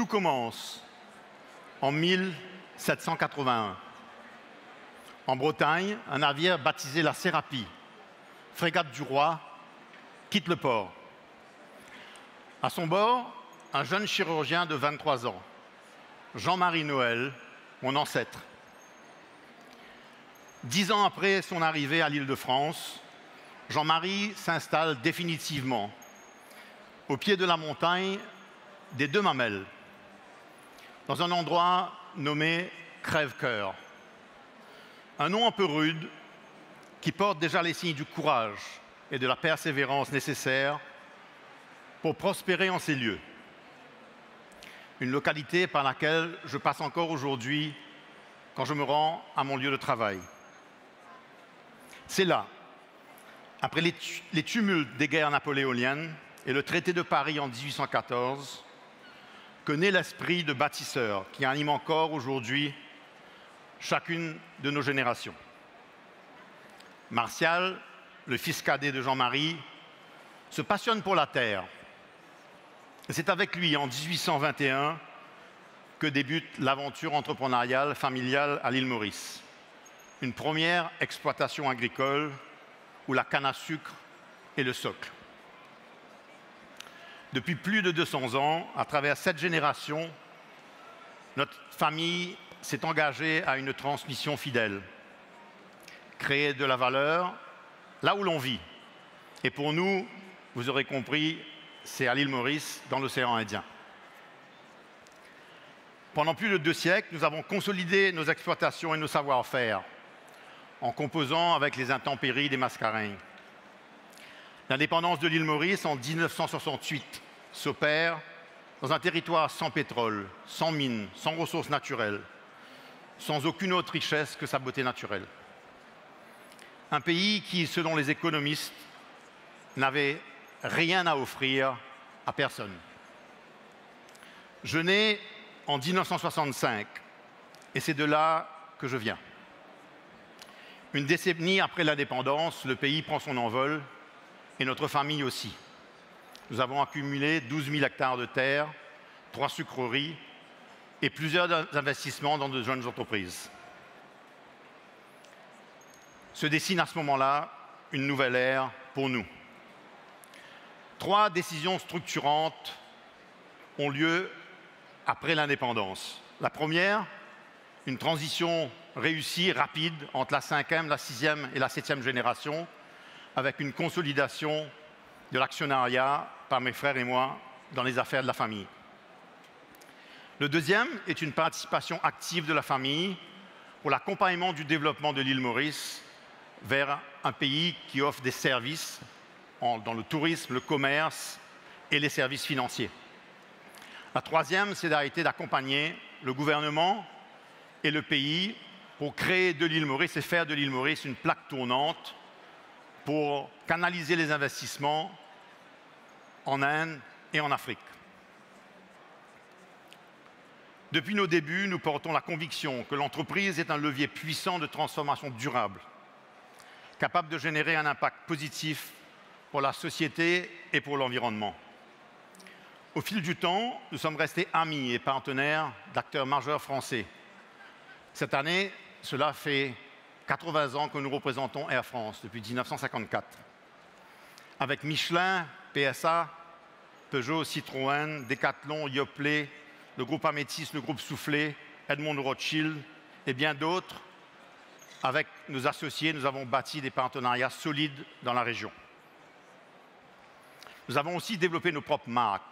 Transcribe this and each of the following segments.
Tout commence en 1781. En Bretagne, un navire baptisé la Sérapie, frégate du roi, quitte le port. À son bord, un jeune chirurgien de 23 ans, Jean-Marie Noël, mon ancêtre. 10 ans après son arrivée à l'Île-de-France, Jean-Marie s'installe définitivement au pied de la montagne des Deux Mamelles, dans un endroit nommé Crèvecoeur. Un nom un peu rude qui porte déjà les signes du courage et de la persévérance nécessaires pour prospérer en ces lieux. Une localité par laquelle je passe encore aujourd'hui quand je me rends à mon lieu de travail. C'est là, après les tumultes des guerres napoléoniennes et le traité de Paris en 1814, que naît l'esprit de bâtisseur qui anime encore aujourd'hui chacune de nos générations. Martial, le fils cadet de Jean-Marie, se passionne pour la terre. C'est avec lui, en 1821, que débute l'aventure entrepreneuriale familiale à l'île Maurice. Une première exploitation agricole où la canne à sucre est le socle. Depuis plus de 200 ans, à travers 7 générations, notre famille s'est engagée à une transmission fidèle. Créer de la valeur là où l'on vit. Et pour nous, vous aurez compris, c'est à l'île Maurice, dans l'océan Indien. Pendant plus de 2 siècles, nous avons consolidé nos exploitations et nos savoir-faire en composant avec les intempéries des Mascareignes. L'indépendance de l'île Maurice en 1968 s'opère dans un territoire sans pétrole, sans mines, sans ressources naturelles, sans aucune autre richesse que sa beauté naturelle. Un pays qui, selon les économistes, n'avait rien à offrir à personne. Je nais en 1965 et c'est de là que je viens. Une décennie après l'indépendance, le pays prend son envol et notre famille aussi. Nous avons accumulé 12 000 hectares de terre, 3 sucreries et plusieurs investissements dans de jeunes entreprises. Se dessine à ce moment-là une nouvelle ère pour nous. 3 décisions structurantes ont lieu après l'indépendance. La première, une transition réussie, rapide, entre la 5e, la 6e et la 7e génération, avec une consolidation de l'actionnariat par mes frères et moi dans les affaires de la famille. Le deuxième est une participation active de la famille pour l'accompagnement du développement de l'île Maurice vers un pays qui offre des services dans le tourisme, le commerce et les services financiers. La troisième, c'est d'arrêter d'accompagner le gouvernement et le pays pour créer de l'île Maurice et faire de l'île Maurice une plaque tournante pour canaliser les investissements en Inde et en Afrique. Depuis nos débuts, nous portons la conviction que l'entreprise est un levier puissant de transformation durable, capable de générer un impact positif pour la société et pour l'environnement. Au fil du temps, nous sommes restés amis et partenaires d'acteurs majeurs français. Cette année, cela fait 80 ans que nous représentons Air France, depuis 1954. Avec Michelin, PSA, Peugeot, Citroën, Decathlon, Yoplait, le groupe Amétis, le groupe Soufflet, Edmond Rothschild et bien d'autres, avec nos associés, nous avons bâti des partenariats solides dans la région. Nous avons aussi développé nos propres marques,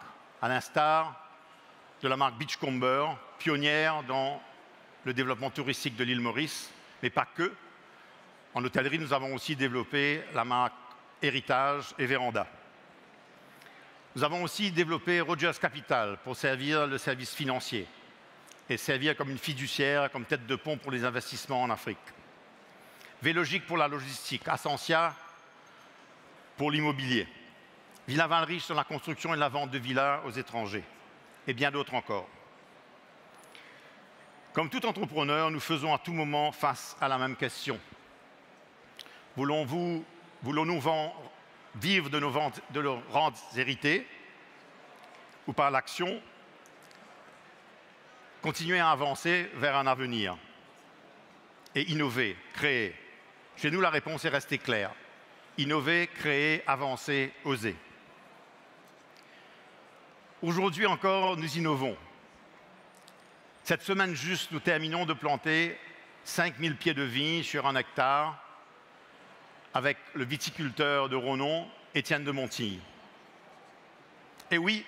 à l'instar de la marque Beachcomber, pionnière dans le développement touristique de l'île Maurice, mais pas que. En hôtellerie, nous avons aussi développé la marque Héritage et Véranda. Nous avons aussi développé Rogers Capital pour servir le service financier et servir comme une fiduciaire, comme tête de pont pour les investissements en Afrique. Vélogique pour la logistique, Ascensia pour l'immobilier, Villa Valriche dans la construction et la vente de villas aux étrangers, et bien d'autres encore. Comme tout entrepreneur, nous faisons à tout moment face à la même question. Voulons-nous vivre de nos rentes héritées ou par l'action continuer à avancer vers un avenir et innover, créer. Chez nous, la réponse est restée claire. Innover, créer, avancer, oser. Aujourd'hui encore, nous innovons. Cette semaine juste, nous terminons de planter 5000 pieds de vigne sur 1 hectare avec le viticulteur de Ronon, Étienne de Montilly. Et oui,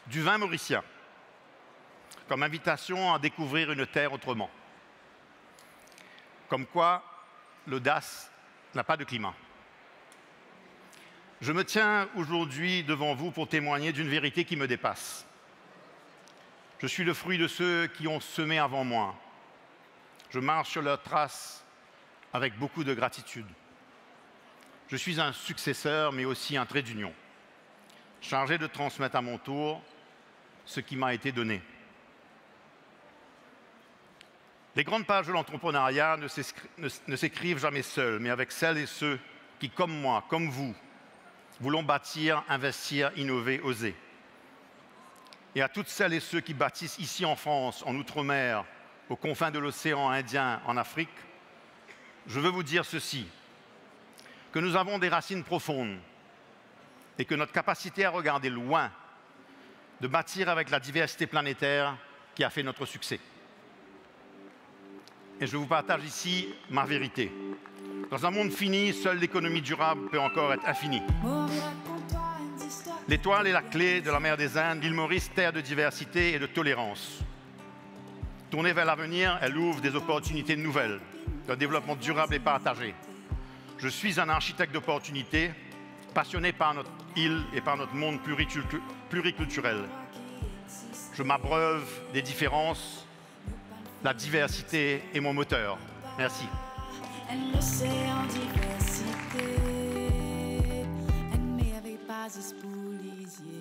du vin mauricien, comme invitation à découvrir une terre autrement. Comme quoi, l'audace n'a pas de climat. Je me tiens aujourd'hui devant vous pour témoigner d'une vérité qui me dépasse. Je suis le fruit de ceux qui ont semé avant moi. Je marche sur leurs traces avec beaucoup de gratitude. Je suis un successeur, mais aussi un trait d'union, chargé de transmettre à mon tour ce qui m'a été donné. Les grandes pages de l'entrepreneuriat ne s'écrivent jamais seules, mais avec celles et ceux qui, comme moi, comme vous, voulons bâtir, investir, innover, oser. Et à toutes celles et ceux qui bâtissent ici en France, en Outre-mer, aux confins de l'océan Indien, en Afrique, je veux vous dire ceci, que nous avons des racines profondes et que notre capacité à regarder loin, de bâtir avec la diversité planétaire qui a fait notre succès. Et je vous partage ici ma vérité. Dans un monde fini, seule l'économie durable peut encore être infinie. L'étoile est la clé de la mer des Indes, l'île Maurice, terre de diversité et de tolérance. Tournée vers l'avenir, elle ouvre des opportunités nouvelles, d'un développement durable et partagé. Je suis un architecte d'opportunités, passionné par notre île et par notre monde pluriculturel. Je m'abreuve des différences, la diversité est mon moteur. Merci. L'océan diversité, elle met avec basis pour lisier.